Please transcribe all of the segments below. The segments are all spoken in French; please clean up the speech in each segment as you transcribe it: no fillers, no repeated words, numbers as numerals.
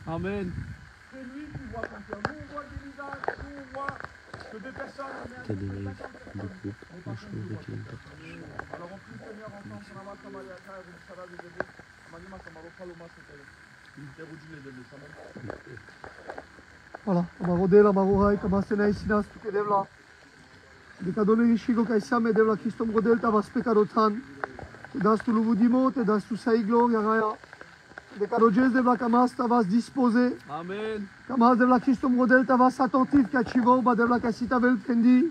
Amen. C'est lui qui voit ton cœur. Nous, on voit des visages, nous, on voit que des personnes. Alors, on prie Seigneur ensemble pour la Samaria, et Sarah, les bébés. Amanima, Samaro, Paloma, c'était. Voilà, Amarodela, Marorai, Kamasena, Isinas, tuke devla. Dekadole Shigo Kaisame devla Kistom Rodel, Tavas Pekadotan. Das tu Luvudimo, te das tu Saiglo, Yaraya. Dekadojez devla Kamas, Tavas disposé. Amen. Kamas devla Kistom Rodel, Tavas attentif, Kachivo, Badevla Kasita Velkendi.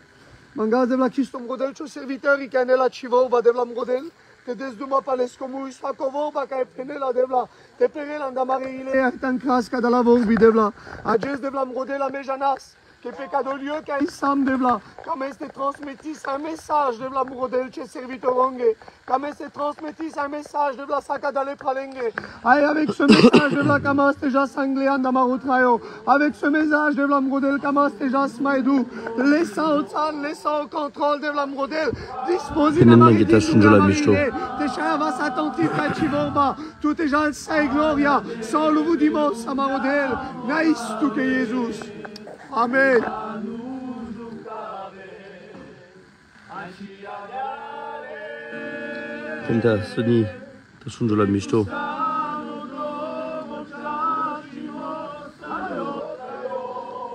Mangas devla Kistom Rodel, cho serviteur, Ikanela Chivo, Badevla Mrodel. Te desduma Palescomu, Isakovo, Baka Penela devla. Te Perela Ndamarile, Tankras, Kadalavo, Bidevla. Adjes devla Mrodela Mejanas. Que pecadolio que Isam devla, comme este transmetis un message devla Mrodel chez servitoronge, comme este transmetis un message devla Sakadale Pralenge. Aïe, avec ce message devla Kamas teja Sanglean Damarotrayo, avec ce message devla Mrodel Kamas teja Smaedou, laissant au Tsan, laissant au contrôle devla Mrodel, disposi na maridis Namarile, teja vas attentif à Chivorba, tout teja sa gloria, sans le voudimo Samarodel, naïs tout que Jésus. Amen. Kenta, Sony, tasunjola misto.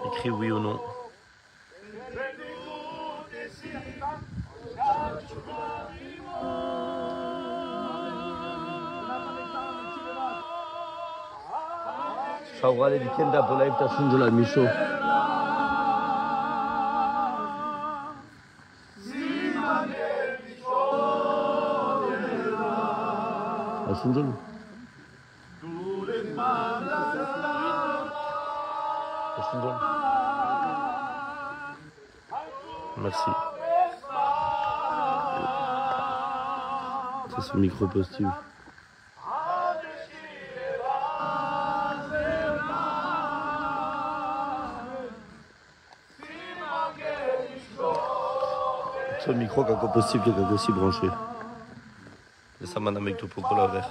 Écris oui ou non. Shaurale di Kenda Bolaib tasunjola misto. Tasunjola. Tasunjola. Merci. C'est ce micro positif. Ce micro kako positif je kako si branché. Et ça m'en a mis tout pour la vert.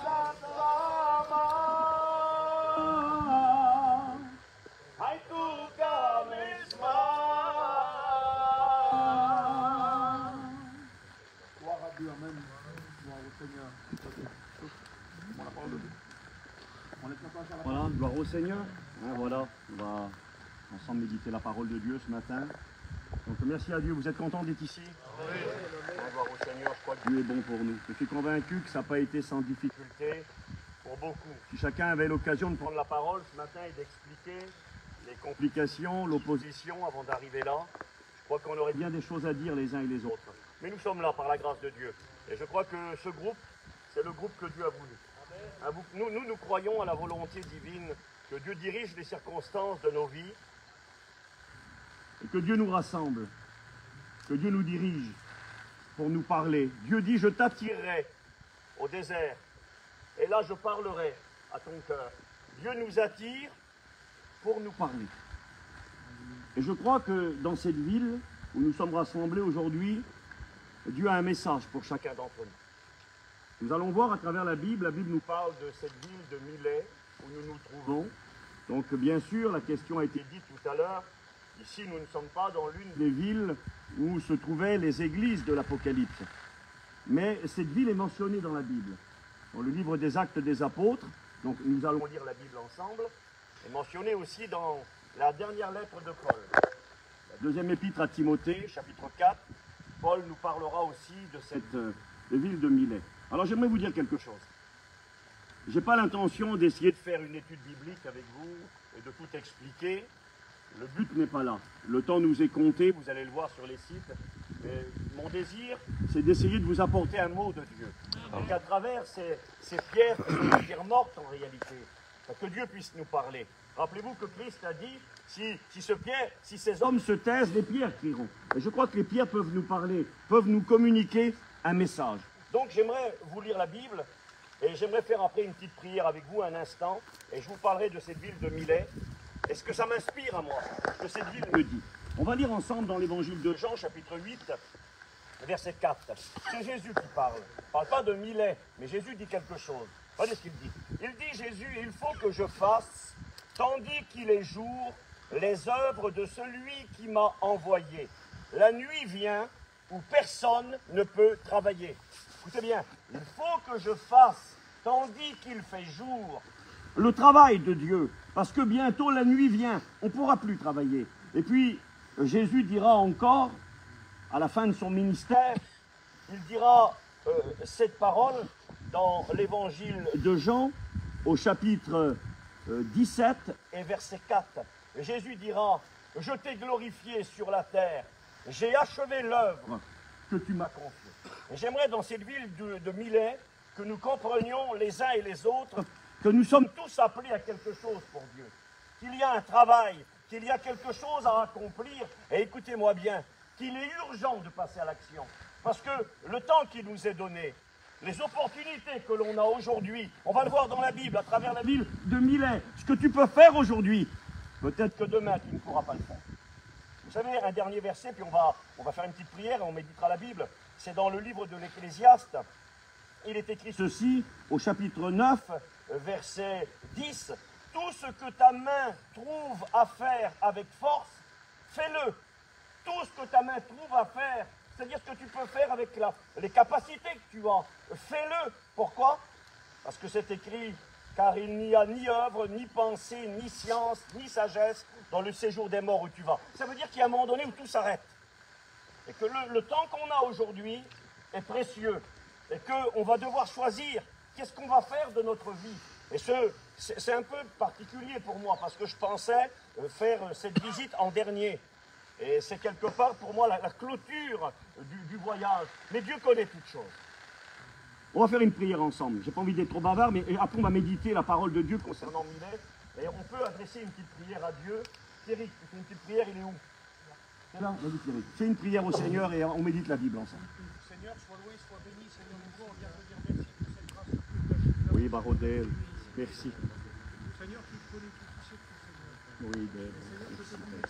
Voilà, gloire au Seigneur. Hein, voilà, on va ensemble méditer la parole de Dieu ce matin. Donc merci à Dieu, vous êtes content d'être ici? Oui. Gloire au Seigneur, je crois que Dieu est bon pour nous. Je suis convaincu que ça n'a pas été sans difficulté pour beaucoup. Si chacun avait l'occasion de prendre la parole ce matin et d'expliquer les complications, l'opposition avant d'arriver là, je crois qu'on aurait bien des choses à dire les uns et les autres. Mais nous sommes là par la grâce de Dieu. Et je crois que ce groupe, c'est le groupe que Dieu a voulu. Nous croyons à la volonté divine, que Dieu dirige les circonstances de nos vies, et que Dieu nous rassemble, que Dieu nous dirige pour nous parler. Dieu dit, je t'attirerai au désert, et là je parlerai à ton cœur. Dieu nous attire pour nous parler. Et je crois que dans cette ville où nous sommes rassemblés aujourd'hui, Dieu a un message pour chacun d'entre nous. Nous allons voir à travers la Bible nous parle de cette ville de Milet où nous nous trouvons. Donc bien sûr, la question a été dite tout à l'heure. Ici, nous ne sommes pas dans l'une des villes où se trouvaient les églises de l'Apocalypse. Mais cette ville est mentionnée dans la Bible. Dans le livre des Actes des Apôtres, donc nous allons lire la Bible ensemble, est mentionnée aussi dans la dernière lettre de Paul. La deuxième épître à Timothée, chapitre 4, Paul nous parlera aussi de cette ville de Milet. Alors j'aimerais vous dire quelque chose. Je n'ai pas l'intention d'essayer de faire une étude biblique avec vous et de tout expliquer. Le but n'est pas là. Le temps nous est compté, vous allez le voir sur les sites. Mais mon désir, c'est d'essayer de vous apporter un mot de Dieu. Et qu'à travers ces pierres qui sont des pierres mortes en réalité, que Dieu puisse nous parler. Rappelez-vous que Christ a dit, si ces hommes se taisent, les pierres crieront. Et je crois que les pierres peuvent nous parler, peuvent nous communiquer un message. Donc j'aimerais vous lire la Bible, et j'aimerais faire après une petite prière avec vous un instant, et je vous parlerai de cette ville de Milet. Et ce que ça m'inspire à moi, ce que cette ville me dit. On va lire ensemble dans l'évangile de Jean, chapitre 8, verset 4. C'est Jésus qui parle. Il ne parle pas de Milet, mais Jésus dit quelque chose. Regardez ce qu'il dit. Il dit, Jésus, il faut que je fasse, tandis qu'il est jour, les œuvres de celui qui m'a envoyé. La nuit vient où personne ne peut travailler. Écoutez bien, il faut que je fasse, tandis qu'il fait jour, le travail de Dieu, parce que bientôt la nuit vient, on ne pourra plus travailler. Et puis, Jésus dira encore, à la fin de son ministère, il dira cette parole dans l'évangile de Jean, au chapitre 17 et verset 4. Jésus dira, je t'ai glorifié sur la terre, j'ai achevé l'œuvre que tu m'as confiée. J'aimerais dans cette ville de Milet que nous comprenions les uns et les autres que nous sommes tous appelés à quelque chose pour Dieu, qu'il y a un travail, qu'il y a quelque chose à accomplir, et écoutez-moi bien, qu'il est urgent de passer à l'action, parce que le temps qui nous est donné, les opportunités que l'on a aujourd'hui, on va le voir dans la Bible, à travers la ville de Milet, ce que tu peux faire aujourd'hui, peut-être que demain tu ne pourras pas le faire. Vous savez, un dernier verset, puis on va faire une petite prière et on méditera la Bible, c'est dans le livre de l'Ecclésiaste, il est écrit ceci, au chapitre 9, verset 10, « Tout ce que ta main trouve à faire avec force, fais-le. Tout ce que ta main trouve à faire, c'est-à-dire ce que tu peux faire avec les capacités que tu as, fais-le. Pourquoi? Parce que c'est écrit, car il n'y a ni œuvre, ni pensée, ni science, ni sagesse dans le séjour des morts où tu vas. » Ça veut dire qu'il y a un moment donné où tout s'arrête. Et que le temps qu'on a aujourd'hui est précieux. Et qu'on va devoir choisir qu'est-ce qu'on va faire de notre vie. Et c'est un peu particulier pour moi, parce que je pensais faire cette visite en dernier. Et c'est quelque part pour moi la clôture du voyage. Mais Dieu connaît toutes choses. On va faire une prière ensemble. J'ai pas envie d'être trop bavard, mais après on va méditer la parole de Dieu concernant Milet. Et on peut adresser une petite prière à Dieu. Thierry, tu fais une petite prière, il est où? C'est là, vas-y Thierry. Fais une prière au Seigneur et on médite la Bible ensemble. Seigneur, sois loué, sois béni, Seigneur, nous on vient te dire merci pour cette grâce que tu as faite. Oui, Barodel, merci. Seigneur, tu connais tout, tu sais tout, Seigneur. Oui, Dave. Seigneur, je te demande.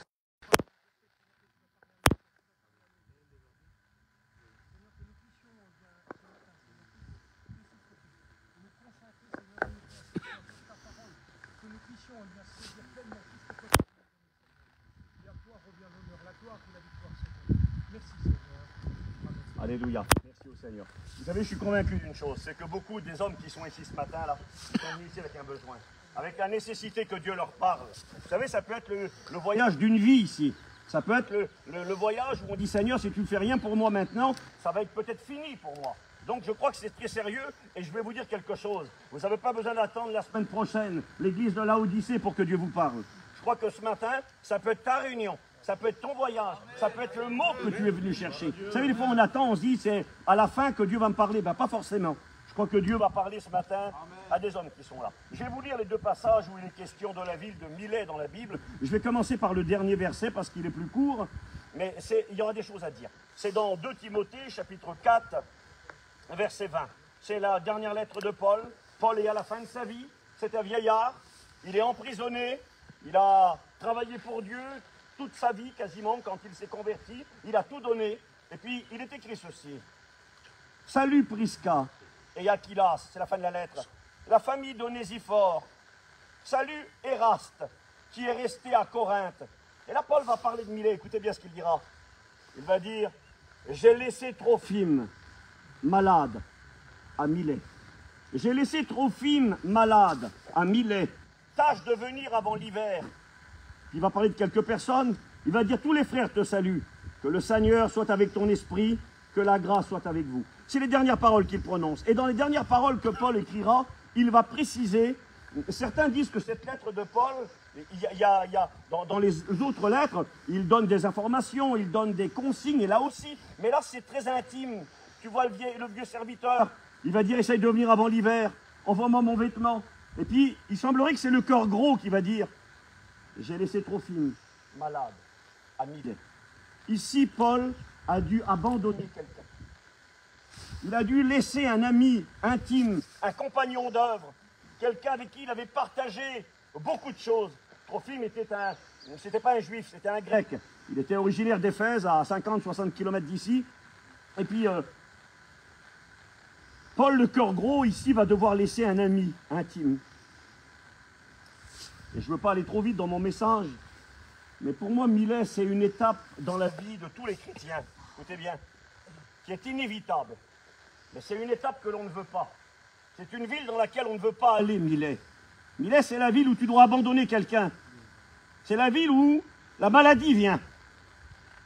Alléluia. Merci au Seigneur. Vous savez, je suis convaincu d'une chose, c'est que beaucoup des hommes qui sont ici ce matin, là, sont venus ici avec un besoin, avec la nécessité que Dieu leur parle. Vous savez, ça peut être le voyage d'une vie ici. Ça peut être le voyage où on dit, Seigneur, si tu ne fais rien pour moi maintenant, ça va être peut-être fini pour moi. Donc je crois que c'est très sérieux et je vais vous dire quelque chose. Vous n'avez pas besoin d'attendre la semaine prochaine, l'église de Laodicée pour que Dieu vous parle. Je crois que ce matin, ça peut être ta réunion. Ça peut être ton voyage, ça peut être le mot que tu es venu chercher. Vous savez, des fois on attend, on se dit c'est à la fin que Dieu va me parler. Ben pas forcément. Je crois que Dieu va parler ce matin à des hommes qui sont là. Je vais vous lire les deux passages où il est question de la ville de Milet dans la Bible. Je vais commencer par le dernier verset parce qu'il est plus court, mais il y aura des choses à dire. C'est dans 2 Timothée, chapitre 4, verset 20. C'est la dernière lettre de Paul. Paul est à la fin de sa vie, c'est un vieillard, il est emprisonné, il a travaillé pour Dieu, toute sa vie quasiment, quand il s'est converti, il a tout donné. Et puis, il est écrit ceci. Salut Prisca et Aquilas, c'est la fin de la lettre. La famille d'Onésiphore. Salut Éraste, qui est resté à Corinthe. Et là, Paul va parler de Milet. Écoutez bien ce qu'il dira. Il va dire, j'ai laissé Trophime malade à Milet. J'ai laissé Trophime malade à Milet. Tâche de venir avant l'hiver. Il va parler de quelques personnes, il va dire tous les frères te saluent, que le Seigneur soit avec ton esprit, que la grâce soit avec vous. C'est les dernières paroles qu'il prononce. Et dans les dernières paroles que Paul écrira, il va préciser, certains disent que cette lettre de Paul, dans les autres lettres, il donne des informations, il donne des consignes, et là aussi, mais là c'est très intime. Tu vois le vieux serviteur, il va dire essaye de venir avant l'hiver, envoie-moi mon vêtement. Et puis il semblerait que c'est le cœur gros qui va dire j'ai laissé Trophime malade à Milet. Ici, Paul a dû abandonner quelqu'un. Il a dû laisser un ami intime, un compagnon d'œuvre, quelqu'un avec qui il avait partagé beaucoup de choses. Trophime c'était pas un juif, c'était un grec. Il était originaire d'Éphèse, à 50-60 km d'ici. Et puis, Paul le cœur gros, ici, va devoir laisser un ami intime. Et je ne veux pas aller trop vite dans mon message, mais pour moi, Milet, c'est une étape dans la vie de tous les chrétiens, écoutez bien, qui est inévitable. Mais c'est une étape que l'on ne veut pas. C'est une ville dans laquelle on ne veut pas aller, Milet. Milet, c'est la ville où tu dois abandonner quelqu'un. C'est la ville où la maladie vient.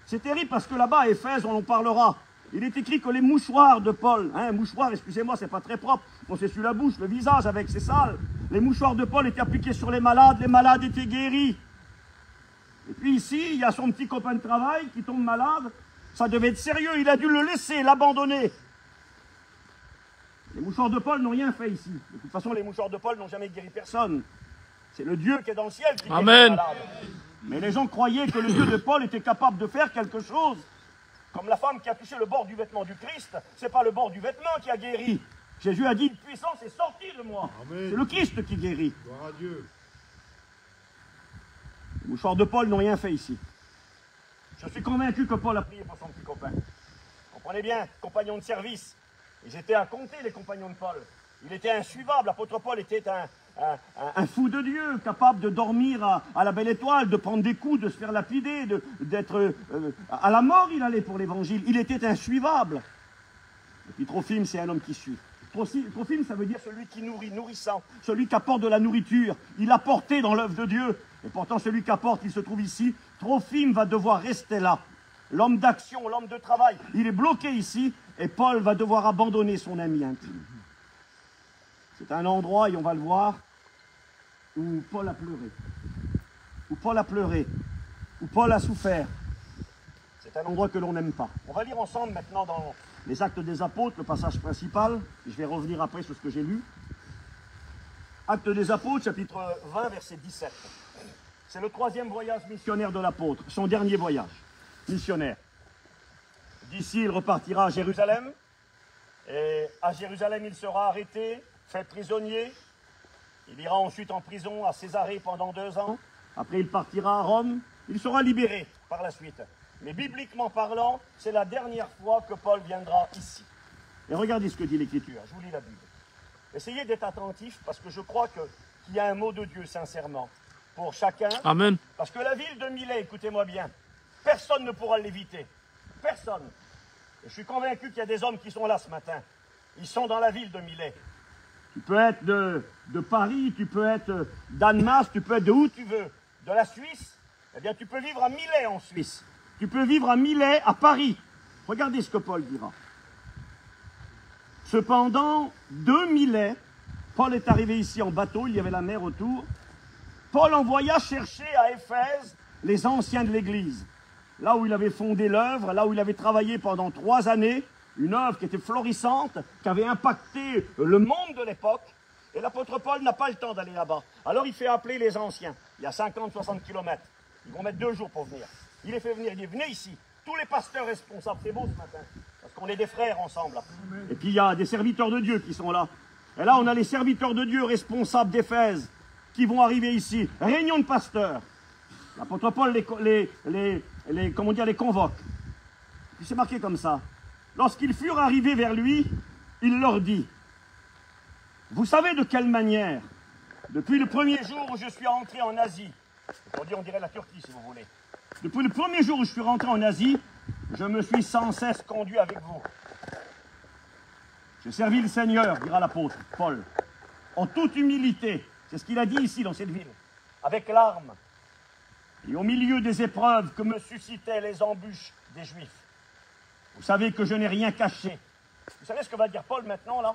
C'est terrible parce que là-bas, à Éphèse, on en parlera. Il est écrit que les mouchoirs de Paul, mouchoirs, excusez-moi, c'est pas très propre, on s'essuie la bouche, le visage avec, c'est sale. Les mouchoirs de Paul étaient appliqués sur les malades étaient guéris. Et puis ici, il y a son petit copain de travail qui tombe malade, ça devait être sérieux, il a dû le laisser, l'abandonner. Les mouchoirs de Paul n'ont rien fait ici. De toute façon, les mouchoirs de Paul n'ont jamais guéri personne. C'est le Dieu qui est dans le ciel qui guérit les malades. Mais les gens croyaient que le Dieu de Paul était capable de faire quelque chose. Comme la femme qui a touché le bord du vêtement du Christ, c'est pas le bord du vêtement qui a guéri. Jésus a dit, une puissance est sortie de moi. C'est le Christ qui guérit. Gloire à Dieu. Les mouchoirs de Paul n'ont rien fait ici. Je suis convaincu que Paul a prié pour son petit copain. Comprenez bien, compagnon de service. Ils étaient à compter, les compagnons de Paul. Il était insuivable. L'apôtre Paul était un fou de Dieu, capable de dormir à la belle étoile, de prendre des coups, de se faire lapider, d'être à la mort, il allait pour l'évangile. Il était insuivable. Et puis Trophime, c'est un homme qui suit. Trophime, ça veut dire celui qui nourrit, nourrissant, celui qui apporte de la nourriture. Il a porté dans l'œuvre de Dieu. Et pourtant, celui qui apporte, il se trouve ici. Trophime va devoir rester là. L'homme d'action, l'homme de travail, il est bloqué ici. Et Paul va devoir abandonner son ami intime. C'est un endroit, et on va le voir, où Paul a pleuré. Où Paul a pleuré. Où Paul a souffert. C'est un endroit que l'on n'aime pas. On va lire ensemble maintenant dans les Actes des Apôtres, le passage principal. Je vais revenir après sur ce que j'ai lu. Actes des Apôtres, chapitre 20, verset 17. C'est le 3e voyage missionnaire de l'apôtre, son dernier voyage missionnaire. D'ici, il repartira à Jérusalem. Et à Jérusalem, il sera arrêté, fait prisonnier. Il ira ensuite en prison à Césarée pendant 2 ans. Après, il partira à Rome. Il sera libéré par la suite. Mais bibliquement parlant, c'est la dernière fois que Paul viendra ici. Et regardez ce que dit l'Écriture. Je vous lis la Bible. Essayez d'être attentifs parce que je crois qu'il y a un mot de Dieu, sincèrement, pour chacun. Amen. Parce que la ville de Milet, écoutez-moi bien, personne ne pourra l'éviter. Personne. Et je suis convaincu qu'il y a des hommes qui sont là ce matin. Ils sont dans la ville de Milet. Tu peux être de Paris, tu peux être d'Annemasse, tu peux être de où tu veux. De la Suisse, eh bien tu peux vivre à Milet en Suisse. Tu peux vivre à Milet, à Paris. Regardez ce que Paul dira. Cependant, de Milet, Paul est arrivé ici en bateau, il y avait la mer autour. Paul envoya chercher à Éphèse les anciens de l'Église. Là où il avait fondé l'œuvre, là où il avait travaillé pendant 3 années, une œuvre qui était florissante, qui avait impacté le monde de l'époque. Et l'apôtre Paul n'a pas le temps d'aller là-bas. Alors il fait appeler les anciens. Il y a 50-60 kilomètres. Ils vont mettre 2 jours pour venir. Il les fait venir, il dit, venez ici. Tous les pasteurs responsables, c'est beau ce matin, parce qu'on est des frères ensemble. Et puis il y a des serviteurs de Dieu qui sont là. Et là, on a les serviteurs de Dieu responsables d'Éphèse qui vont arriver ici. Réunion de pasteurs. L'apôtre Paul les convoque. Puis c'est marqué comme ça. Lorsqu'ils furent arrivés vers lui, il leur dit, vous savez de quelle manière, depuis le premier jour où je suis entré en Asie, on dirait la Turquie si vous voulez, depuis le premier jour où je suis rentré en Asie, je me suis sans cesse conduit avec vous. J'ai servi le Seigneur, dira l'apôtre Paul, en toute humilité, c'est ce qu'il a dit ici dans cette ville, avec larmes, et au milieu des épreuves que me suscitaient les embûches des Juifs. Vous savez que je n'ai rien caché. Vous savez ce que va dire Paul maintenant, là?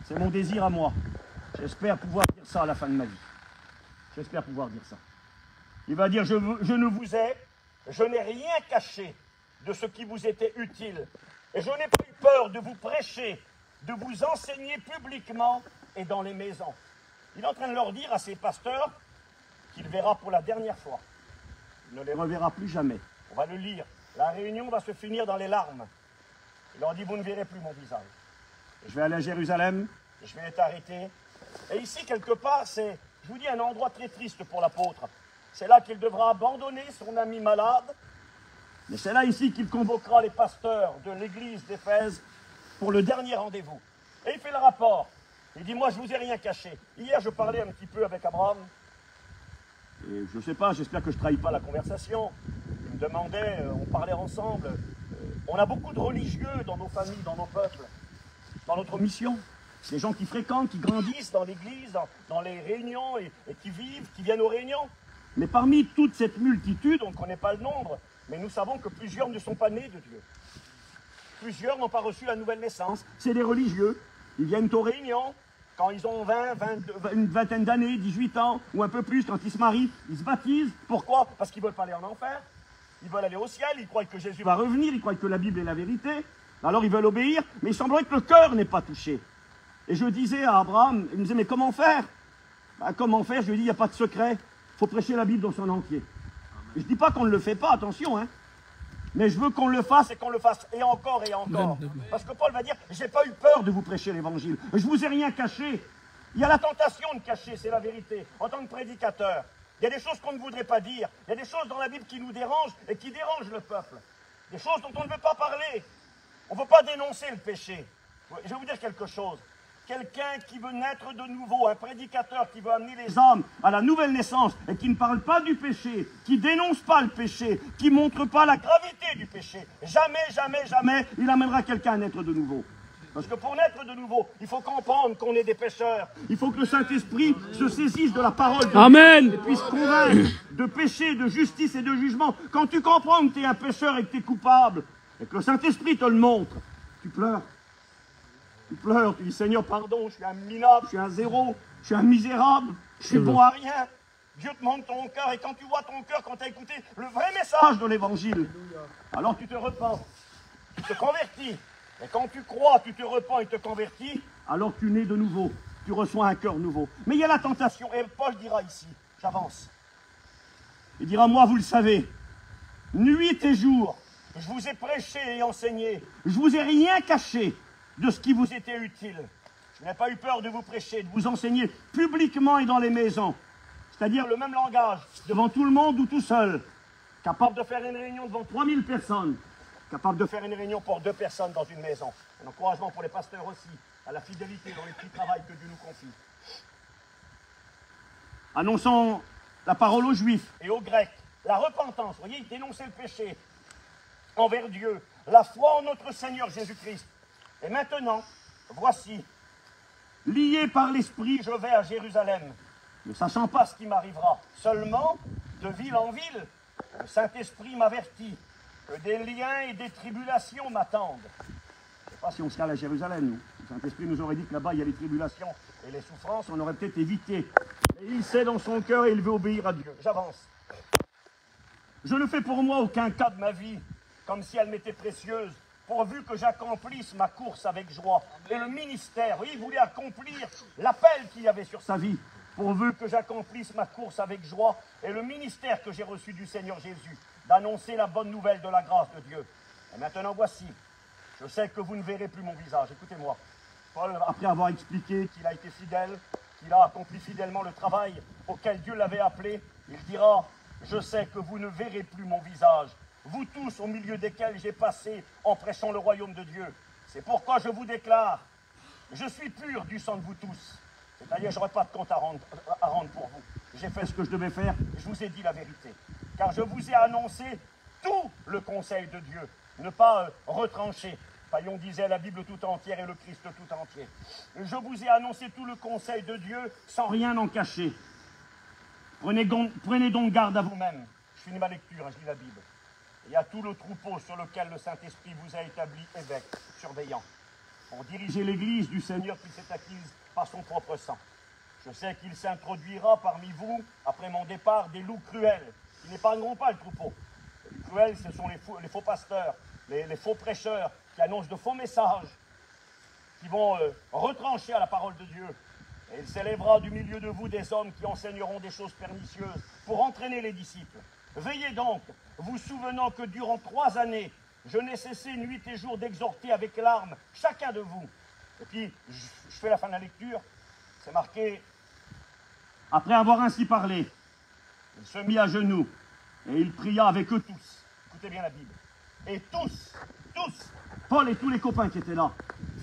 C'est mon désir à moi. J'espère pouvoir dire ça à la fin de ma vie. J'espère pouvoir dire ça. Il va dire, je n'ai rien caché de ce qui vous était utile. Et je n'ai pas eu peur de vous prêcher, de vous enseigner publiquement et dans les maisons. Il est en train de leur dire à ses pasteurs qu'il verra pour la dernière fois. Il ne les reverra plus jamais. On va le lire. La réunion va se finir dans les larmes. Il leur dit, vous ne verrez plus mon visage. Et je vais aller à Jérusalem, et je vais être arrêté. Et ici, quelque part, c'est, je vous dis, un endroit très triste pour l'apôtre. C'est là qu'il devra abandonner son ami malade. Mais c'est là ici qu'il convoquera les pasteurs de l'église d'Éphèse pour le dernier rendez-vous. Et il fait le rapport. Il dit, moi je vous ai rien caché. Hier je parlais un petit peu avec Abraham. Et je ne sais pas, j'espère que je ne trahis pas la conversation. Il me demandait, on parlait ensemble. On a beaucoup de religieux dans nos familles, dans nos peuples, dans notre mission. Des gens qui fréquentent, qui grandissent dans l'église, dans les réunions et qui vivent, qui viennent aux réunions. Mais parmi toute cette multitude, on ne connaît pas le nombre, mais nous savons que plusieurs ne sont pas nés de Dieu. Plusieurs n'ont pas reçu la nouvelle naissance. C'est des religieux. Ils viennent aux réunions. Quand ils ont une vingtaine d'années, 18 ans, ou un peu plus, quand ils se marient, ils se baptisent. Pourquoi? Parce qu'ils ne veulent pas aller en enfer. Ils veulent aller au ciel, ils croient que Jésus va revenir, ils croient que la Bible est la vérité. Alors ils veulent obéir, mais il semblerait que le cœur n'est pas touché. Et je disais à Abraham, il me disait, mais comment faire? Comment faire? Je lui ai dit, il n'y a pas de secret. Il faut prêcher la Bible dans son entier. Et je ne dis pas qu'on ne le fait pas, attention, hein. Mais je veux qu'on le fasse et qu'on le fasse et encore et encore. Parce que Paul va dire, j'ai pas eu peur de vous prêcher l'évangile. Je vous ai rien caché. Il y a la tentation de cacher, c'est la vérité. En tant que prédicateur, il y a des choses qu'on ne voudrait pas dire. Il y a des choses dans la Bible qui nous dérangent et qui dérangent le peuple. Des choses dont on ne veut pas parler. On ne veut pas dénoncer le péché. Je vais vous dire quelque chose. Quelqu'un qui veut naître de nouveau, un prédicateur qui veut amener les âmes à la nouvelle naissance et qui ne parle pas du péché, qui dénonce pas le péché, qui ne montre pas la gravité du péché, jamais, jamais, jamais, il amènera quelqu'un à naître de nouveau. Parce que pour naître de nouveau, il faut comprendre qu'on est des pécheurs. Il faut que le Saint-Esprit se saisisse de la parole de Dieu et puisse convaincre de péché, de justice et de jugement. Quand tu comprends que tu es un pécheur et que tu es coupable, et que le Saint-Esprit te le montre, tu pleures. Tu pleures, tu dis, Seigneur, pardon, je suis un minable, je suis un zéro, je suis un misérable, je suis bon à rien. Dieu te montre ton cœur, et quand tu vois ton cœur, quand tu as écouté le vrai message de l'Évangile, alors tu te repens, tu te convertis. Et quand tu crois, tu te repens et te convertis, alors tu nais de nouveau, tu reçois un cœur nouveau. Mais il y a la tentation, et Paul dira ici, j'avance, il dira, moi vous le savez, nuit et jour, je vous ai prêché et enseigné, je vous ai rien caché de ce qui vous était utile. Je n'ai pas eu peur de vous prêcher, de vous enseigner publiquement et dans les maisons, c'est-à-dire le même langage, devant tout le monde ou tout seul, capable de faire une réunion devant 3000 personnes, capable de faire une réunion pour 2 personnes dans une maison. Un encouragement pour les pasteurs aussi, à la fidélité dans les petits travails que Dieu nous confie. Annonçant la parole aux Juifs et aux Grecs, la repentance, vous voyez, il dénonçait le péché envers Dieu, la foi en notre Seigneur Jésus-Christ. Et maintenant, voici, lié par l'Esprit, je vais à Jérusalem, ne sachant pas ce qui m'arrivera. Seulement, de ville en ville, le Saint-Esprit m'avertit que des liens et des tribulations m'attendent. Je ne sais pas si on serait allé à Jérusalem, nous. Le Saint-Esprit nous aurait dit que là-bas, il y a les tribulations et les souffrances, on aurait peut-être évité. Mais il sait dans son cœur et il veut obéir à Dieu. J'avance. Je ne fais pour moi aucun cas de ma vie, comme si elle m'était précieuse, pourvu que j'accomplisse ma course avec joie. Et le ministère, oui, il voulait accomplir l'appel qu'il y avait sur sa vie, pourvu que j'accomplisse ma course avec joie. Et le ministère que j'ai reçu du Seigneur Jésus, d'annoncer la bonne nouvelle de la grâce de Dieu. Et maintenant, voici, je sais que vous ne verrez plus mon visage. Écoutez-moi. Paul, après avoir expliqué qu'il a été fidèle, qu'il a accompli fidèlement le travail auquel Dieu l'avait appelé, il dira, je sais que vous ne verrez plus mon visage. Vous tous au milieu desquels j'ai passé en prêchant le royaume de Dieu. C'est pourquoi je vous déclare, je suis pur du sang de vous tous. C'est-à-dire, je n'aurai pas de compte à rendre pour vous. J'ai fait ce que je devais faire, je vous ai dit la vérité. Car je vous ai annoncé tout le conseil de Dieu. Ne pas retrancher. Paillon disait la Bible tout entière et le Christ tout entier. Je vous ai annoncé tout le conseil de Dieu sans rien en cacher. Prenez donc garde à vous-même. Je finis ma lecture, je lis la Bible. Et à tout le troupeau sur lequel le Saint-Esprit vous a établi évêque, surveillant, pour diriger l'Église du Seigneur qui s'est acquise par son propre sang. Je sais qu'il s'introduira parmi vous, après mon départ, des loups cruels, qui n'épargneront pas le troupeau. Les loups cruels, ce sont les faux pasteurs, les faux prêcheurs, qui annoncent de faux messages, qui vont retrancher à la parole de Dieu. Et il s'élèvera du milieu de vous des hommes qui enseigneront des choses pernicieuses pour entraîner les disciples. Veillez donc, vous souvenant que durant 3 années, je n'ai cessé nuit et jour d'exhorter avec larmes chacun de vous. Et puis, je fais la fin de la lecture, c'est marqué, après avoir ainsi parlé, il se mit à genoux et il pria avec eux tous. Écoutez bien la Bible. Et tous, Paul et tous les copains qui étaient là,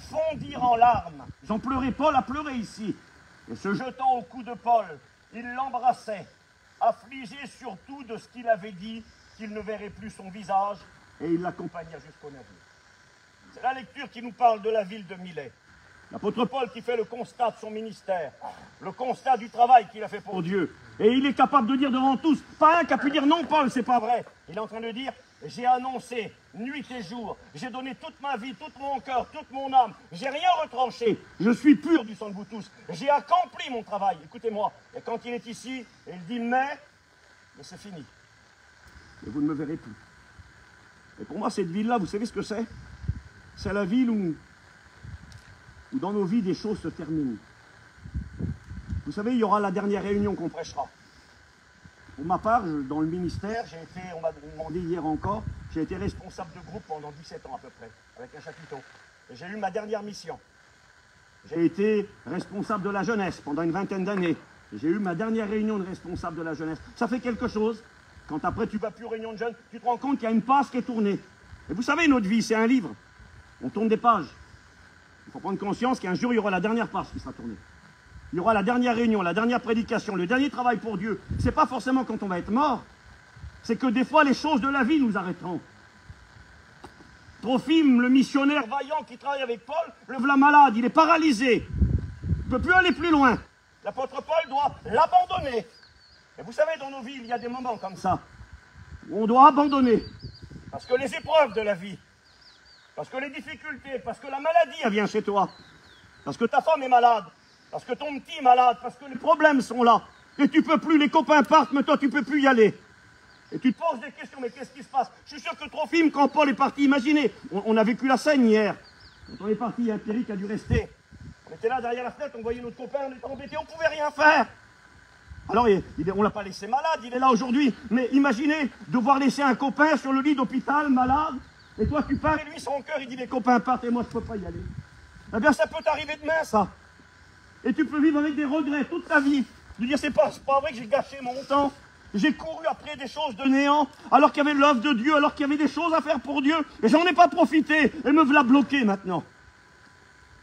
fondirent en larmes. Ils ont pleuré, Paul a pleuré ici. Et se jetant au cou de Paul, il l'embrassait, affligé surtout de ce qu'il avait dit, qu'il ne verrait plus son visage, et il l'accompagna jusqu'au navire. C'est la lecture qui nous parle de la ville de Milet. L'apôtre Paul qui fait le constat de son ministère, le constat du travail qu'il a fait pour Dieu. Et il est capable de dire devant tous, pas un qui a pu dire non Paul, c'est pas vrai. Il est en train de dire, j'ai annoncé nuit et jour, j'ai donné toute ma vie, tout mon cœur, toute mon âme, j'ai rien retranché, je suis pur du sang de vous tous, j'ai accompli mon travail, écoutez-moi. Et quand il est ici, il dit mais c'est fini. Et vous ne me verrez plus. Et pour moi, cette ville-là, vous savez ce que c'est? C'est la ville où dans nos vies, des choses se terminent. Vous savez, il y aura la dernière réunion qu'on prêchera. Pour ma part, dans le ministère, on m'a demandé hier encore, j'ai été responsable de groupe pendant 17 ans à peu près, avec un chapiteau. Et j'ai eu ma dernière mission. J'ai été responsable de la jeunesse pendant une 20aine d'années. J'ai eu ma dernière réunion de responsable de la jeunesse. Ça fait quelque chose. Quand après tu vas plus aux réunions de jeunes, tu te rends compte qu'il y a une page qui est tournée. Et vous savez, notre vie, c'est un livre. On tourne des pages. Il faut prendre conscience qu'un jour, il y aura la dernière page qui sera tournée. Il y aura la dernière réunion, la dernière prédication, le dernier travail pour Dieu. C'est pas forcément quand on va être mort. C'est que des fois, les choses de la vie nous arrêteront. Trophime, le missionnaire vaillant qui travaille avec Paul, le voilà malade, il est paralysé. Il ne peut plus aller plus loin. L'apôtre Paul doit l'abandonner. Et vous savez, dans nos vies, il y a des moments comme ça, où on doit abandonner. Parce que les épreuves de la vie, parce que les difficultés, parce que la maladie, elle vient chez toi. Parce que ta femme est malade, parce que ton petit est malade, parce que les problèmes sont là. Et tu peux plus, les copains partent, mais toi, tu peux plus y aller. Et tu te poses des questions, mais qu'est-ce qui se passe? Je suis sûr que Trophime, quand Paul est parti, imaginez, on a vécu la scène hier. Quand on est parti, il y a un Pierre qui a dû rester. On était là derrière la fenêtre, on voyait notre copain, on était embêtés, on ne pouvait rien faire. Alors, on ne l'a pas laissé malade, il est là aujourd'hui. Mais imaginez devoir laisser un copain sur le lit d'hôpital, malade, et toi tu pars, et lui, son cœur, il dit les copains partent, et moi, je ne peux pas y aller. Eh bien, ça peut t'arriver demain, ça. Et tu peux vivre avec des regrets toute ta vie. De dire, c'est pas vrai que j'ai gâché mon temps. J'ai couru après des choses de néant, alors qu'il y avait l'œuvre de Dieu, alors qu'il y avait des choses à faire pour Dieu, et j'en ai pas profité, et me voilà bloqué maintenant.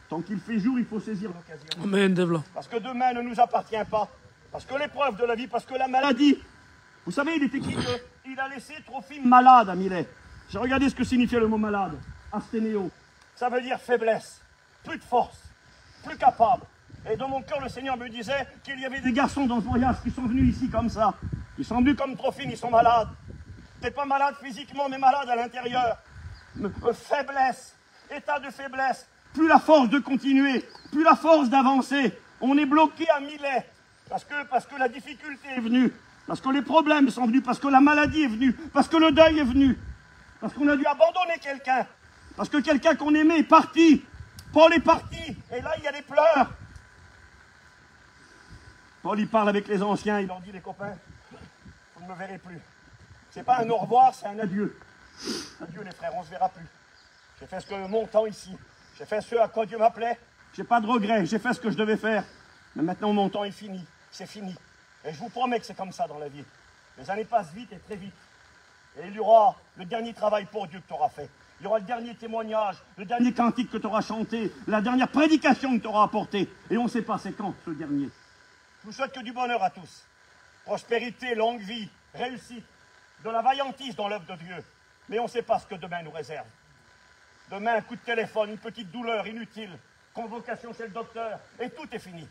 Tant qu'il fait jour, il faut saisir l'occasion. Amen, Devla. Parce que demain ne nous appartient pas. Parce que l'épreuve de la vie, parce que la maladie. Vous savez, il est écrit qu'il a laissé Trophime malade à Milet. J'ai regardé ce que signifiait le mot malade. Asténéo. Ça veut dire faiblesse, plus de force, plus capable. Et dans mon cœur, le Seigneur me disait qu'il y avait des garçons dans ce voyage qui sont venus ici comme ça. Ils sont venus comme Trophime, ils sont malades. Peut-être pas malades physiquement, mais malades à l'intérieur. Faiblesse, état de faiblesse. Plus la force de continuer, plus la force d'avancer. On est bloqué à Milet. Parce que la difficulté est venue. Parce que les problèmes sont venus. Parce que la maladie est venue. Parce que le deuil est venu. Parce qu'on a dû abandonner quelqu'un. Parce que quelqu'un qu'on aimait est parti. Paul est parti. Et là, il y a des pleurs. Paul, il parle avec les anciens. Il leur dit, les copains, vous ne me verrez plus. C'est pas un au revoir, c'est un adieu. Adieu, les frères, on ne se verra plus. J'ai fait ce que mon temps ici. J'ai fait ce à quoi Dieu m'appelait. J'ai pas de regrets. J'ai fait ce que je devais faire. Mais maintenant, mon temps est fini. C'est fini. Et je vous promets que c'est comme ça dans la vie. Les années passent vite et très vite. Et il y aura le dernier travail pour Dieu que tu auras fait. Il y aura le dernier témoignage, le dernier cantique que tu auras chanté, la dernière prédication que tu auras apportée. Et on ne sait pas c'est quand, ce dernier. Je vous souhaite que du bonheur à tous. Prospérité, longue vie, réussite, de la vaillantise dans l'œuvre de Dieu. Mais on ne sait pas ce que demain nous réserve. Demain, un coup de téléphone, une petite douleur inutile, convocation chez le docteur, et tout est fini.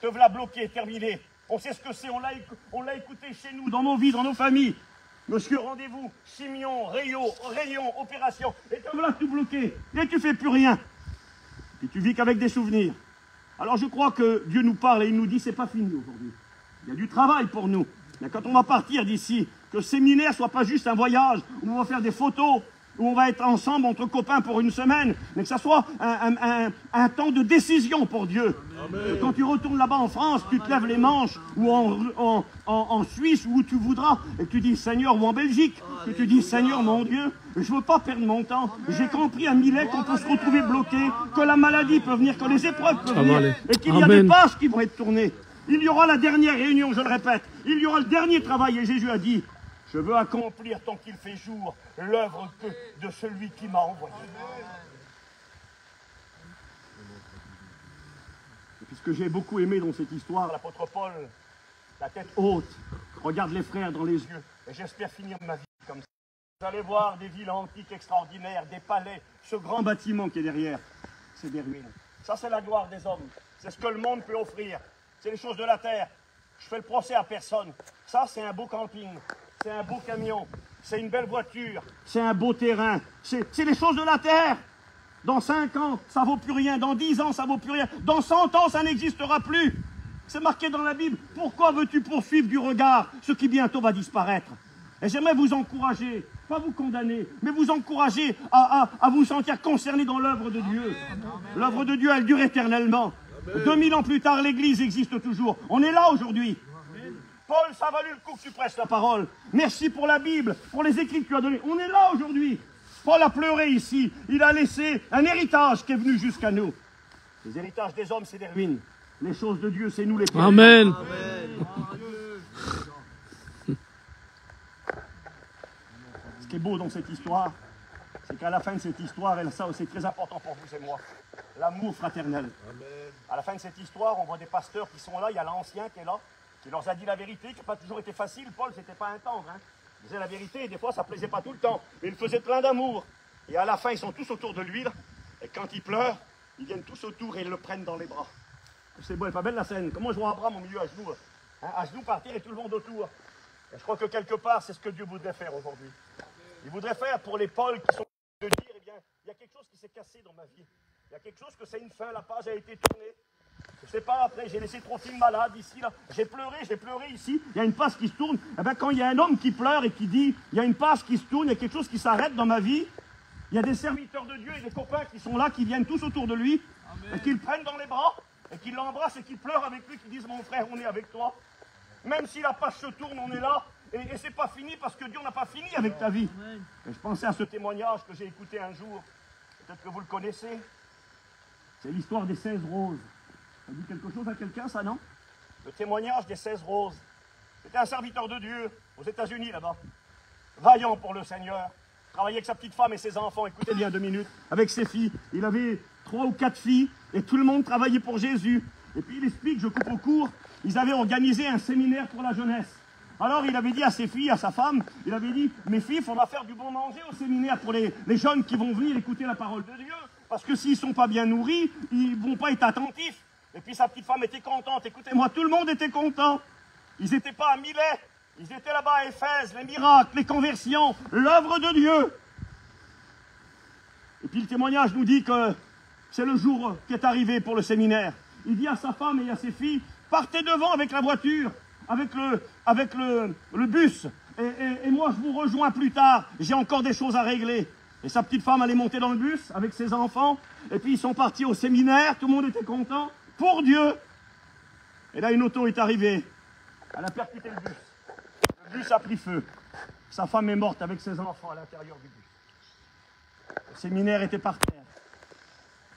Te voilà bloqué, terminé. On sait ce que c'est, on l'a écouté chez nous, dans nos vies, dans nos familles. Monsieur, rendez-vous, Simeon, réunion, opération, et te voilà tout bloqué, et tu fais plus rien. Et tu vis qu'avec des souvenirs. Alors je crois que Dieu nous parle et il nous dit, c'est pas fini aujourd'hui. Il y a du travail pour nous. Mais quand on va partir d'ici, que ce séminaire soit pas juste un voyage, où on va faire des photos, où on va être ensemble entre copains pour une semaine, mais que ça soit un temps de décision pour Dieu. Quand tu retournes là-bas en France, tu te lèves les manches, ou en Suisse, où tu voudras, et tu dis Seigneur, ou en Belgique, que tu dis Seigneur mon Dieu, je ne veux pas perdre mon temps. J'ai compris à Milet qu'on peut se retrouver bloqué, que la maladie peut venir, que les épreuves peuvent venir, et qu'il y a des pages qui vont être tournées. Il y aura la dernière réunion, je le répète, il y aura le dernier travail, et Jésus a dit, Je veux accomplir tant qu'il fait jour l'œuvre de celui qui m'a envoyé. Et puis ce que j'ai beaucoup aimé dans cette histoire, l'apôtre Paul, la tête haute, regarde les frères dans les yeux. Et j'espère finir ma vie comme ça. Vous allez voir des villes antiques extraordinaires, des palais, ce grand bâtiment qui est derrière, c'est des ruines. Ça, c'est la gloire des hommes. C'est ce que le monde peut offrir. C'est les choses de la terre. Je fais le procès à personne. Ça, c'est un beau camping. C'est un beau camion. C'est une belle voiture. C'est un beau terrain. C'est les choses de la terre. Dans 5 ans, ça vaut plus rien. Dans 10 ans, ça vaut plus rien. Dans 100 ans, ça n'existera plus. C'est marqué dans la Bible. Pourquoi veux-tu poursuivre du regard ce qui bientôt va disparaître? Et j'aimerais vous encourager, pas vous condamner, mais vous encourager à vous sentir concerné dans l'œuvre de Dieu. L'œuvre de Dieu, elle dure éternellement. 2000 ans plus tard, l'Église existe toujours. On est là aujourd'hui. Paul, ça a valu le coup que tu presses la parole. Merci pour la Bible, pour les écrits que tu as donnés. On est là aujourd'hui. Paul a pleuré ici. Il a laissé un héritage qui est venu jusqu'à nous. Les héritages des hommes, c'est des ruines. Les choses de Dieu, c'est nous les pierres. Amen. Ce qui est beau dans cette histoire, c'est qu'à la fin de cette histoire, et ça c'est très important pour vous et moi, l'amour fraternel. Amen. À la fin de cette histoire, on voit des pasteurs qui sont là, il y a l'ancien qui est là, qui leur a dit la vérité, qui n'a pas toujours été facile. Paul, c'était pas un tendre, hein. Il disait la vérité, et des fois ça plaisait pas tout le temps, mais il faisait plein d'amour. Et à la fin, ils sont tous autour de lui, là, et quand il pleure, ils viennent tous autour et ils le prennent dans les bras. C'est beau, elle est pas belle la scène. Comment je vois Abraham au milieu à genoux, hein, à genoux par terre et tout le monde autour. Et je crois que quelque part, c'est ce que Dieu voudrait faire aujourd'hui. Il voudrait faire pour les Pauls qui sont de dire, eh bien, il y a quelque chose qui s'est cassé dans ma vie. Il y a quelque chose que c'est une fin, la page a été tournée. Je ne sais pas, après, j'ai laissé 3 filles malades ici, là. J'ai pleuré ici. Il y a une page qui se tourne. Eh bien, quand il y a un homme qui pleure et qui dit, il y a une page qui se tourne, il y a quelque chose qui s'arrête dans ma vie, il y a des serviteurs de Dieu et des copains qui sont là, qui viennent tous autour de lui, Amen. Et qui le prennent dans les bras, et qui l'embrassent et qui pleurent avec lui, qui disent, mon frère, on est avec toi. Même si la page se tourne, on est là. Et c'est pas fini parce que Dieu n'a pas fini avec ta vie. Et je pensais à ce témoignage que j'ai écouté un jour. Peut-être que vous le connaissez. C'est l'histoire des 16 roses. Ça dit quelque chose à quelqu'un, ça, non? Le témoignage des 16 roses. C'était un serviteur de Dieu aux États-Unis, là-bas. Vaillant pour le Seigneur. Travaillait avec sa petite femme et ses enfants. Écoutez bien 2 minutes. Avec ses filles. Il avait 3 ou 4 filles. Et tout le monde travaillait pour Jésus. Et puis il explique, je coupe au court, ils avaient organisé un séminaire pour la jeunesse. Alors il avait dit à ses filles, à sa femme, il avait dit, mes filles, il faudra faire du bon manger au séminaire pour les jeunes qui vont venir écouter la parole de Dieu. Parce que s'ils ne sont pas bien nourris, ils ne vont pas être attentifs. Et puis sa petite femme était contente. Écoutez-moi, tout le monde était content. Ils n'étaient pas à Milet. Ils étaient là-bas à Éphèse, les miracles, les conversions, l'œuvre de Dieu. Et puis le témoignage nous dit que c'est le jour qui est arrivé pour le séminaire. Il dit à sa femme et à ses filles, partez devant avec la voiture, avec le bus, et moi je vous rejoins plus tard, j'ai encore des choses à régler. Et sa petite femme allait monter dans le bus avec ses enfants, et puis ils sont partis au séminaire, tout le monde était content, pour Dieu. Et là une auto est arrivée, elle a percuté le bus. Le bus a pris feu. Sa femme est morte avec ses enfants à l'intérieur du bus. Le séminaire était par terre.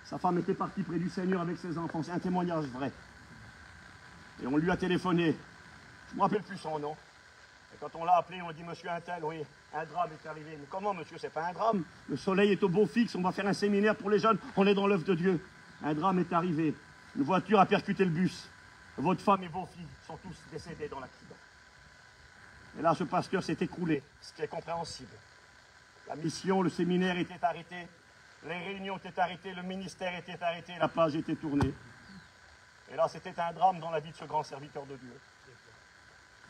Sa femme était partie près du Seigneur avec ses enfants. C'est un témoignage vrai. Et on lui a téléphoné. Je ne me rappelle plus son nom. Et quand on l'a appelé, on a dit, monsieur Untel, oui, un drame est arrivé. Mais comment, monsieur, c'est pas un drame? Le soleil est au beau fixe, on va faire un séminaire pour les jeunes, on est dans l'œuvre de Dieu. Un drame est arrivé. Une voiture a percuté le bus. Votre femme et vos filles sont tous décédés dans l'accident. Et là, ce pasteur s'est écroulé, ce qui est compréhensible. La mission, le séminaire était arrêté. Les réunions étaient arrêtées, le ministère était arrêté, la page était tournée. Et là, c'était un drame dans la vie de ce grand serviteur de Dieu.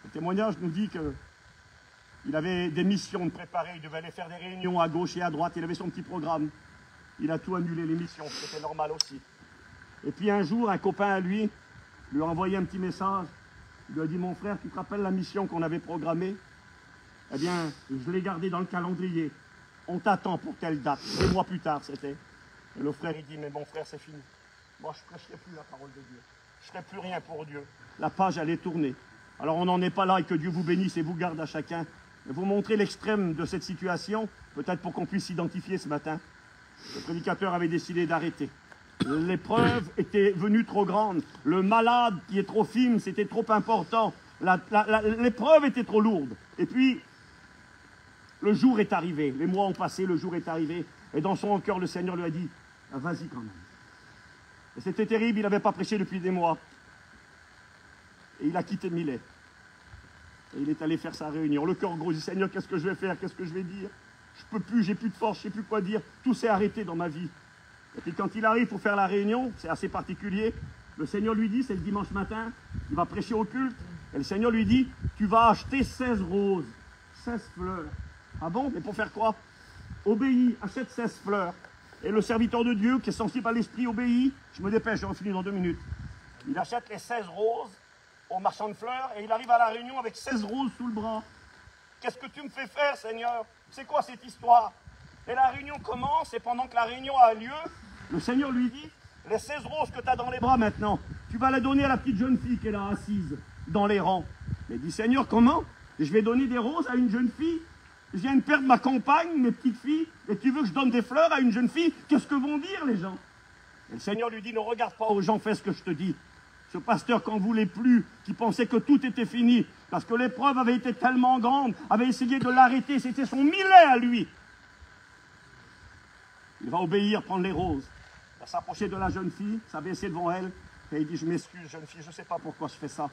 Le témoignage nous dit qu'il avait des missions de préparer, il devait aller faire des réunions à gauche et à droite, il avait son petit programme. Il a tout annulé, les missions, c'était normal aussi. Et puis un jour, un copain à lui a envoyé un petit message. Il lui a dit, mon frère, tu te rappelles la mission qu'on avait programmée? Eh bien, je l'ai gardée dans le calendrier. On t'attend pour telle date. 2 mois plus tard, c'était. Et le frère, il dit, mais mon frère, c'est fini. Moi, je ne prêcherai plus la parole de Dieu. Je ne ferai plus rien pour Dieu. La page, elle est tournée. Alors, on n'en est pas là et que Dieu vous bénisse et vous garde à chacun. Et vous montrer l'extrême de cette situation, peut-être pour qu'on puisse s'identifier ce matin. Le prédicateur avait décidé d'arrêter. L'épreuve était venue trop grande. Le malade qui est trop fine, c'était trop important. L'épreuve était trop lourde. Et puis, Le jour est arrivé, les mois ont passé, le jour est arrivé. Et dans son cœur, le Seigneur lui a dit, ah, vas-y quand même. Et c'était terrible, il n'avait pas prêché depuis des mois. Et il a quitté Milet. Et il est allé faire sa réunion. Le cœur gros, il dit, Seigneur, qu'est-ce que je vais faire? Qu'est-ce que je vais dire? Je peux plus, j'ai plus de force, je sais plus quoi dire. Tout s'est arrêté dans ma vie. Et puis quand il arrive pour faire la réunion, c'est assez particulier. Le Seigneur lui dit, c'est le dimanche matin, il va prêcher au culte. Et le Seigneur lui dit, tu vas acheter 16 roses, 16 fleurs. Ah bon? Mais pour faire quoi? Obéis, achète 16 fleurs. Et le serviteur de Dieu, qui est sensible à l'esprit, obéit. Je me dépêche, j'en finis dans 2 minutes. Il achète les 16 roses au marchand de fleurs et il arrive à la réunion avec 16 roses sous le bras. Qu'est-ce que tu me fais faire, Seigneur? C'est quoi cette histoire? Et la réunion commence, et pendant que la réunion a lieu, le Seigneur lui dit, les 16 roses que tu as dans les bras maintenant, tu vas les donner à la petite jeune fille qui est là assise dans les rangs. Il dit, Seigneur, comment? Je vais donner des roses à une jeune fille? Je viens de perdre ma compagne, mes petites filles, et tu veux que je donne des fleurs à une jeune fille? Qu'est-ce que vont dire les gens? Et le Seigneur lui dit, ne regarde pas aux gens, fais ce que je te dis. Ce pasteur qu'en voulait plus, qui pensait que tout était fini, parce que l'épreuve avait été tellement grande, avait essayé de l'arrêter, c'était son Milet à lui. Il va obéir, prendre les roses. Il va s'approcher de la jeune fille, s'abaisser devant elle, et il dit, je m'excuse jeune fille, je ne sais pas pourquoi je fais ça.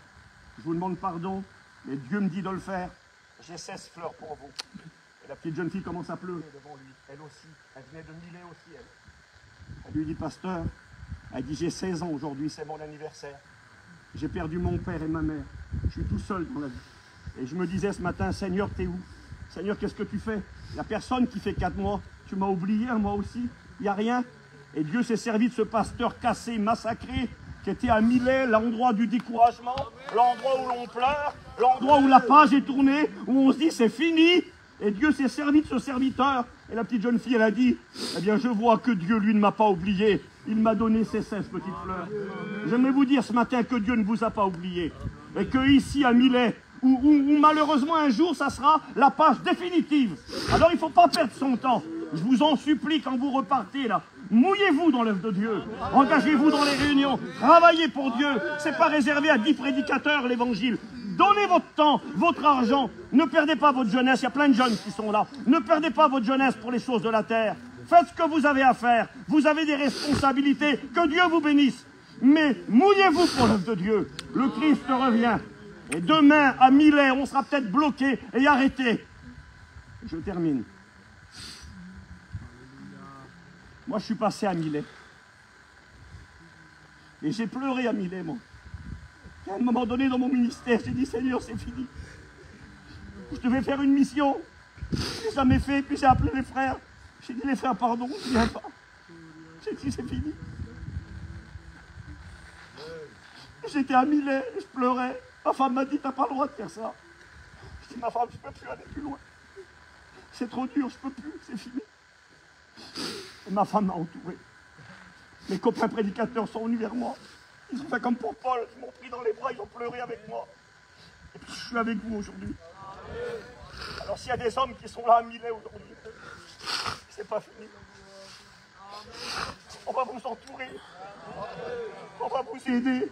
Je vous demande pardon, mais Dieu me dit de le faire. J'ai 16 fleurs pour vous. Et la petite jeune fille commence à pleurer devant lui. Elle aussi, elle venait de Milet aussi, elle. Elle lui dit, pasteur, elle dit, j'ai 16 ans aujourd'hui, c'est mon anniversaire. J'ai perdu mon père et ma mère. Je suis tout seul dans la vie. Et je me disais ce matin, Seigneur, t'es où? Seigneur, qu'est-ce que tu fais? Il n'y a personne qui fait 4 mois. Tu m'as oublié, moi aussi. Il n'y a rien. Et Dieu s'est servi de ce pasteur cassé, massacré, qui était à Milet, l'endroit du découragement, l'endroit où l'on pleure, l'endroit où la page est tournée, où on se dit c'est fini. Et Dieu s'est servi de ce serviteur. Et la petite jeune fille, elle a dit, eh bien je vois que Dieu, lui, ne m'a pas oublié. Il m'a donné ces 16 petites fleurs. J'aimerais vous dire ce matin que Dieu ne vous a pas oublié. Et que ici, à Milet, où malheureusement un jour, ça sera la page définitive. Alors il ne faut pas perdre son temps. Je vous en supplie quand vous repartez là. Mouillez-vous dans l'œuvre de Dieu. Engagez-vous dans les réunions. Travaillez pour Dieu. Ce n'est pas réservé à 10 prédicateurs l'évangile. Donnez votre temps, votre argent. Ne perdez pas votre jeunesse. Il y a plein de jeunes qui sont là. Ne perdez pas votre jeunesse pour les choses de la terre. Faites ce que vous avez à faire. Vous avez des responsabilités. Que Dieu vous bénisse. Mais mouillez-vous pour l'œuvre de Dieu. Le Christ revient. Et demain, à Milet, on sera peut-être bloqué et arrêté. Je termine. Moi, je suis passé à Milet. Et j'ai pleuré à Milet, moi. Et à un moment donné, dans mon ministère, j'ai dit, Seigneur, c'est fini. Je devais faire une mission. Je n'ai jamais fait. Puis j'ai appelé les frères. J'ai dit, les frères, pardon, je ne viens pas. J'ai dit, c'est fini. J'étais à Milet, je pleurais. Ma femme m'a dit, t'as pas le droit de faire ça. Je dis, ma femme, je ne peux plus aller plus loin. C'est trop dur, je ne peux plus, c'est fini. Et ma femme m'a entouré. Mes copains prédicateurs sont venus vers moi. Ils ont fait comme pour Paul, ils m'ont pris dans les bras, ils ont pleuré avec moi. Et puis je suis avec vous aujourd'hui. Alors s'il y a des hommes qui sont là à Milet aujourd'hui, c'est pas fini. On va vous entourer. On va vous aider.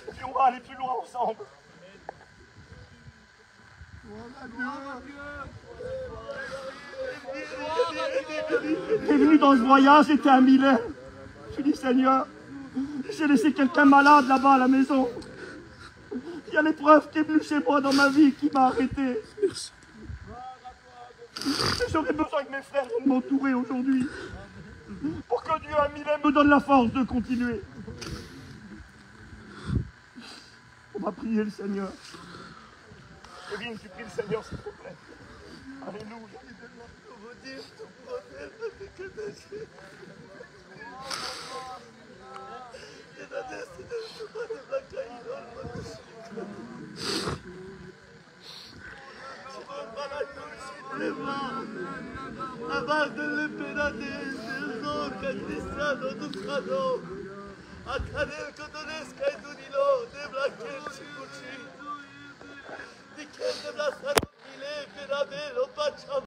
Et puis on va aller plus loin ensemble. T'es venu dans ce voyage, j'étais à Milet. Je dis, Seigneur, j'ai laissé quelqu'un malade là-bas à la maison. Il y a l'épreuve qui est venue chez moi dans ma vie qui m'a arrêté. J'aurais besoin que mes frères viennent m'entourer aujourd'hui pour que Dieu à Milet me donne la force de continuer. On va prier le Seigneur. Kevin, tu pries le Seigneur, s'il te plaît. Alléluia. Abajo le perate, no, Cristiano, Ducano, a Canel Cotonesca y Dunilo, de Blaquel Chicuchi, de que de Blasano, Pile, Perabelo, Pacham.